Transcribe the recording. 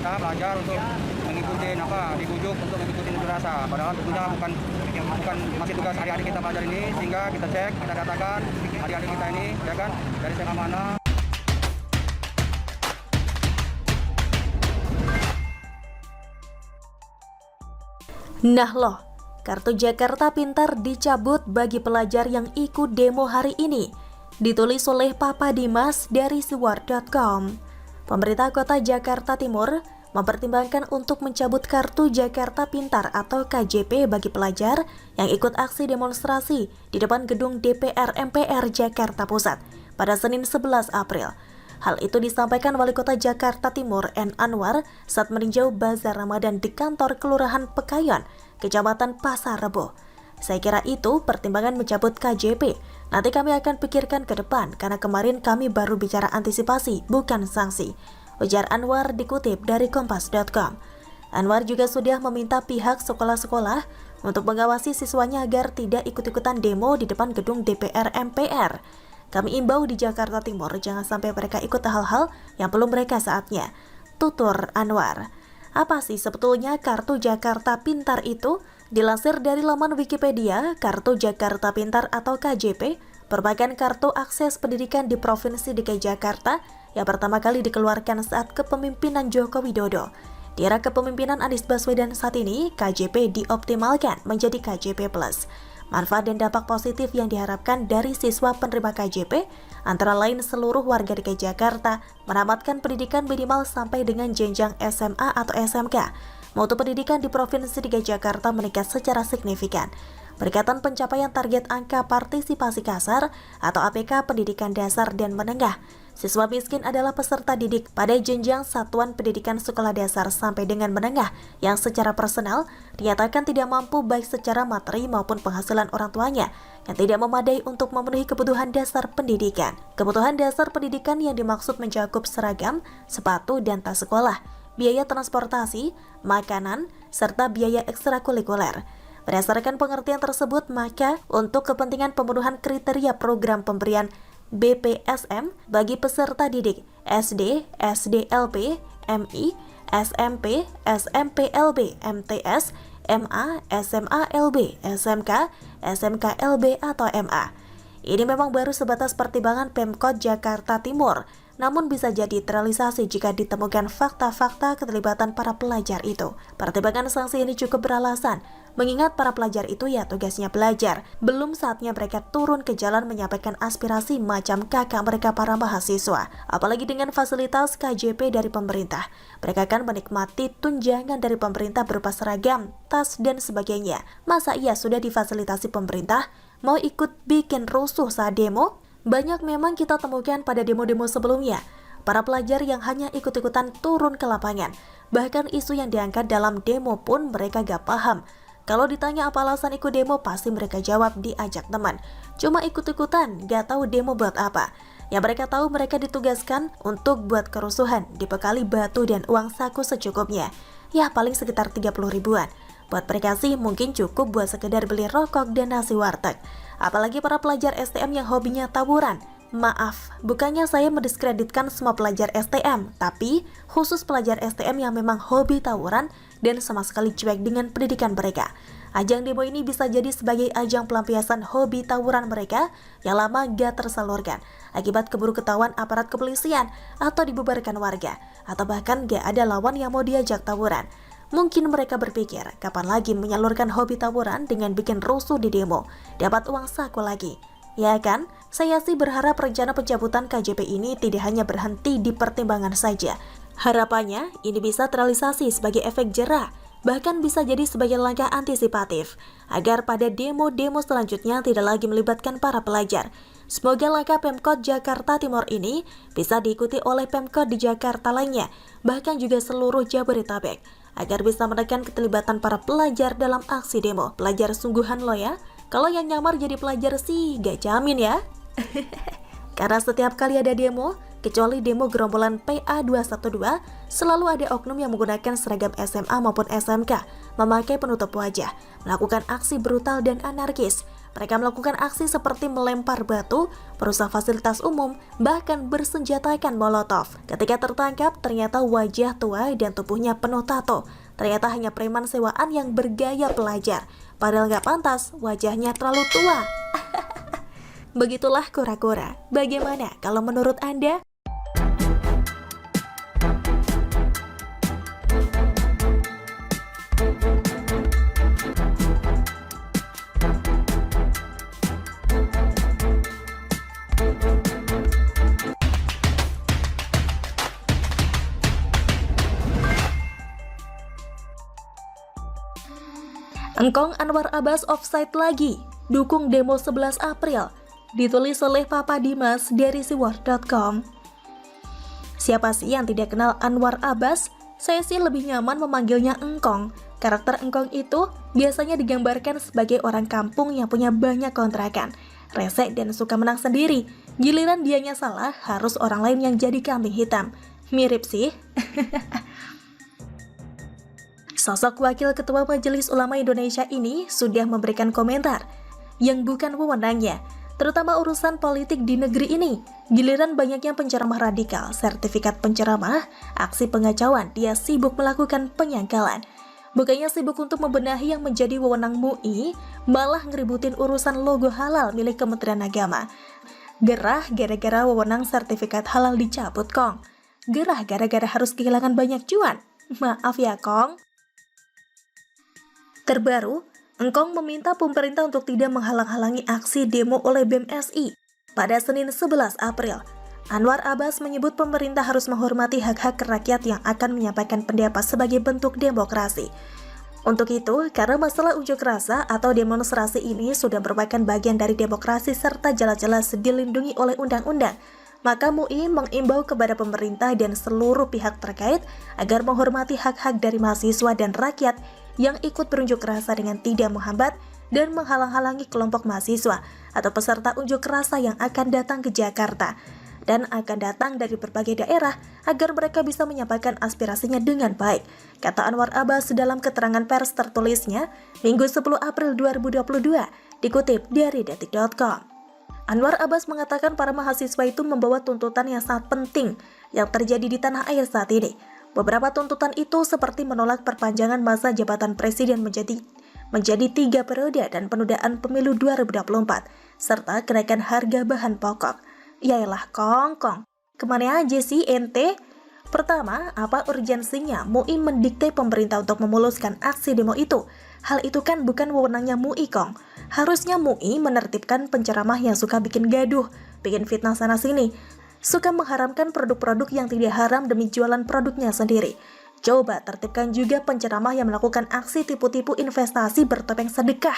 kita belajar untuk mengikuti dibujuk untuk mengikuti unjuk rasa. Padahal tentunya bukan masih tugas adik-adik kita belajar ini, sehingga kita cek, kita datakan adik-adik kita ini, ya kan, dari SMA mana. Nah loh, kartu Jakarta Pintar dicabut bagi pelajar yang ikut demo hari ini. Ditulis oleh Papa Dimas dari siwar.com. Pemerintah Kota Jakarta Timur mempertimbangkan untuk mencabut kartu Jakarta Pintar atau KJP bagi pelajar yang ikut aksi demonstrasi di depan gedung DPR MPR Jakarta Pusat pada Senin 11 April. Hal itu disampaikan Wali Kota Jakarta Timur N. Anwar saat meninjau bazar Ramadan di kantor Kelurahan Pekayon, Kecamatan Pasar Rebo. Saya kira itu pertimbangan mencabut KJP. Nanti kami akan pikirkan ke depan karena kemarin kami baru bicara antisipasi, bukan sanksi. Ujar Anwar dikutip dari kompas.com. Anwar juga sudah meminta pihak sekolah-sekolah untuk mengawasi siswanya agar tidak ikut-ikutan demo di depan gedung DPR MPR. Kami imbau di Jakarta Timur jangan sampai mereka ikut hal-hal yang belum mereka saatnya, tutur Anwar. Apa sih sebetulnya kartu Jakarta Pintar itu? Dilansir dari laman Wikipedia, kartu Jakarta Pintar atau KJP merupakan kartu akses pendidikan di Provinsi DKI Jakarta yang pertama kali dikeluarkan saat kepemimpinan Joko Widodo. Di era kepemimpinan Anies Baswedan saat ini, KJP dioptimalkan menjadi KJP Plus. Manfaat dan dampak positif yang diharapkan dari siswa penerima KJP antara lain seluruh warga DKI Jakarta menamatkan pendidikan minimal sampai dengan jenjang SMA atau SMK. Mutu pendidikan di Provinsi DKI Jakarta meningkat secara signifikan. Berkaitan pencapaian target angka partisipasi kasar atau APK pendidikan dasar dan menengah, siswa miskin adalah peserta didik pada jenjang satuan pendidikan sekolah dasar sampai dengan menengah yang secara personal dinyatakan tidak mampu baik secara materi maupun penghasilan orang tuanya yang tidak memadai untuk memenuhi kebutuhan dasar pendidikan. Kebutuhan dasar pendidikan yang dimaksud mencakup seragam, sepatu, dan tas sekolah, biaya transportasi, makanan, serta biaya ekstrakurikuler. Berdasarkan pengertian tersebut, maka untuk kepentingan pemenuhan kriteria program pemberian BPSM bagi peserta didik SD, SDLB, MI, SMP, SMPLB, MTS, MA, SMALB, SMK, SMKLB atau MA. Ini memang baru sebatas pertimbangan Pemkot Jakarta Timur, namun bisa jadi terrealisasi jika ditemukan fakta-fakta keterlibatan para pelajar itu. Pertimbangan sanksi ini cukup beralasan, mengingat para pelajar itu ya tugasnya belajar. Belum saatnya mereka turun ke jalan menyampaikan aspirasi macam kakak mereka para mahasiswa. Apalagi dengan fasilitas KJP dari pemerintah. Mereka akan menikmati tunjangan dari pemerintah berupa seragam, tas, dan sebagainya. Masa iya sudah difasilitasi pemerintah, mau ikut bikin rusuh saat demo? Banyak memang kita temukan pada demo-demo sebelumnya, para pelajar yang hanya ikut-ikutan turun ke lapangan. Bahkan isu yang diangkat dalam demo pun mereka gak paham. Kalau ditanya apa alasan ikut demo, pasti mereka jawab diajak teman. Cuma ikut-ikutan, gak tahu demo buat apa. Yang mereka tahu mereka ditugaskan untuk buat kerusuhan, dibekali batu dan uang saku secukupnya. Ya paling sekitar 30 ribuan. Buat mereka sih mungkin cukup buat sekedar beli rokok dan nasi warteg. Apalagi para pelajar STM yang hobinya tawuran. Maaf, bukannya saya mendiskreditkan semua pelajar STM, tapi khusus pelajar STM yang memang hobi tawuran dan sama sekali cuek dengan pendidikan mereka. Ajang demo ini bisa jadi sebagai ajang pelampiasan hobi tawuran mereka yang lama gak tersalurkan akibat keburu ketahuan aparat kepolisian atau dibubarkan warga, atau bahkan gak ada lawan yang mau diajak tawuran. Mungkin mereka berpikir, kapan lagi menyalurkan hobi tawuran dengan bikin rusuh di demo, dapat uang saku lagi. Ya kan? Saya sih berharap rencana pencabutan KJP ini tidak hanya berhenti di pertimbangan saja. Harapannya, ini bisa terrealisasi sebagai efek jera, bahkan bisa jadi sebagai langkah antisipatif, agar pada demo-demo selanjutnya tidak lagi melibatkan para pelajar. Semoga langkah Pemkot Jakarta Timur ini bisa diikuti oleh Pemkot di Jakarta lainnya, bahkan juga seluruh Jabodetabek, agar bisa menekan keterlibatan para pelajar dalam aksi demo. Pelajar sungguhan lo ya. Kalau yang nyamar jadi pelajar sih gak jamin ya. Karena setiap kali ada demo, kecuali demo gerombolan PA212, selalu ada oknum yang menggunakan seragam SMA maupun SMK, memakai penutup wajah, melakukan aksi brutal dan anarkis. Mereka melakukan aksi seperti melempar batu, merusak fasilitas umum, bahkan bersenjatakan molotov. Ketika tertangkap, ternyata wajah tua dan tubuhnya penuh tato. Ternyata hanya preman sewaan yang bergaya pelajar. Padahal gak pantas, wajahnya terlalu tua. Begitulah kura-kura. Bagaimana kalau menurut Anda? Engkong Anwar Abbas offside lagi, dukung demo 11 April, ditulis oleh Papa Dimas dari siwar.com. Siapa sih yang tidak kenal Anwar Abbas? Saya sih lebih nyaman memanggilnya Engkong. Karakter Engkong itu biasanya digambarkan sebagai orang kampung yang punya banyak kontrakan, rese dan suka menang sendiri. Giliran dianya salah, harus orang lain yang jadi kambing hitam. Mirip sih. Sosok Wakil Ketua Majelis Ulama Indonesia ini sudah memberikan komentar yang bukan wewenangnya, terutama urusan politik di negeri ini. Giliran banyaknya penceramah radikal, sertifikat penceramah, aksi pengacauan, dia sibuk melakukan penyangkalan. Bukannya sibuk untuk membenahi yang menjadi wewenang MUI, malah ngeributin urusan logo halal milik Kementerian Agama. Gerah gara-gara wewenang sertifikat halal dicabut, Kong. Gerah gara-gara harus kehilangan banyak cuan. Maaf ya, Kong. Terbaru, Engkong meminta pemerintah untuk tidak menghalang-halangi aksi demo oleh BEM SI. Pada Senin 11 April, Anwar Abbas menyebut pemerintah harus menghormati hak-hak rakyat yang akan menyampaikan pendapat sebagai bentuk demokrasi. Untuk itu, karena masalah unjuk rasa atau demonstrasi ini sudah merupakan bagian dari demokrasi serta jelas-jelas dilindungi oleh undang-undang, maka MUI mengimbau kepada pemerintah dan seluruh pihak terkait agar menghormati hak-hak dari mahasiswa dan rakyat yang ikut berunjuk rasa dengan tidak menghambat dan menghalang-halangi kelompok mahasiswa atau peserta unjuk rasa yang akan datang ke Jakarta dan akan datang dari berbagai daerah agar mereka bisa menyampaikan aspirasinya dengan baik, kata Anwar Abbas dalam keterangan pers tertulisnya Minggu 10 April 2022, dikutip dari detik.com. Anwar Abbas mengatakan para mahasiswa itu membawa tuntutan yang sangat penting yang terjadi di tanah air saat ini. Beberapa tuntutan itu seperti menolak perpanjangan masa jabatan presiden menjadi 3 periode dan penundaan pemilu 2024, serta kenaikan harga bahan pokok. Yaelah Kong, kemana aja sih ente? Pertama, apa urgensinya MUI mendikte pemerintah untuk memuluskan aksi demo itu? Hal itu kan bukan wewenangnya MUI, Kong. Harusnya MUI menertibkan penceramah yang suka bikin gaduh, bikin fitnah sana-sini, suka mengharamkan produk-produk yang tidak haram demi jualan produknya sendiri. Coba tertibkan juga penceramah yang melakukan aksi tipu-tipu investasi bertopeng sedekah.